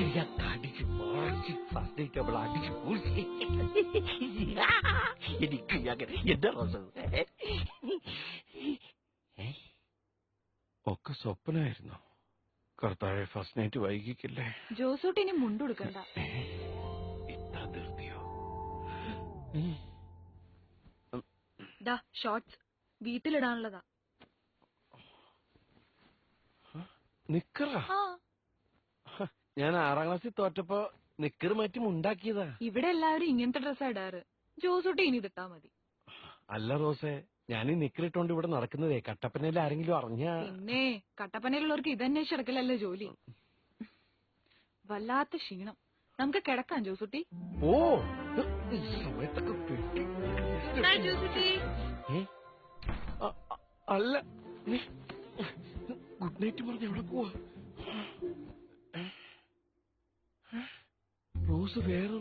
അടിച്ച് മറിച്ച് first night അവൾ അടിച്ച് പൂർത്തി. എനിക്ക് അങ്ങനെ എന്താ റോസ്? ഒക്കെ സ്വപ്നമായിരുന്നു. കർത്താവെ, ഫസ്റ്റ് നൈറ്റ് വൈകിക്കില്ലേ? ജോസൂട്ടി ഇനി മുണ്ടുകൊടുക്കണ്ട. ഇത്താ തീർത്തിയോ? ഷോർട്സ് വീട്ടിലിടാനുള്ളതാ. നിക്കറാ? ഞാൻ 6ാം ക്ലാസ്സിൽ തോറ്റപ്പോ നിക്കറ് മാറ്റി ഉണ്ടാക്കിയതാ. ഇവിടെ എല്ലാവരും ഇങ്ങനത്തെ ഡ്രസ്സാ ഇടാറ്. ജോസൂട്ടി ഇനി ഇതിട്ടാ മതി. അല്ല റോസേ, ഞാൻ ഈ നിക്കറിട്ടോണ്ട് ഇവിടെ നടക്കുന്നതേ കട്ടപ്പനയിൽ ആരെങ്കിലും അറിഞ്ഞാ? പിന്നെ കട്ടപ്പനയിലുള്ളവർക്ക് ഇതന്വേഷിച്ച് കിടക്കലല്ലേ ജോലി. വല്ലാത്ത ക്ഷീണം. നമുക്ക് കിടക്കാം ജോസൂട്ടി. ഓ, ഈ സമയത്തൊക്കെ പെട്ടി. അല്ല, ഗുഡ് നൈറ്റ് പറഞ്ഞ് എവിടെ പോവാ? റോസ് വേറെ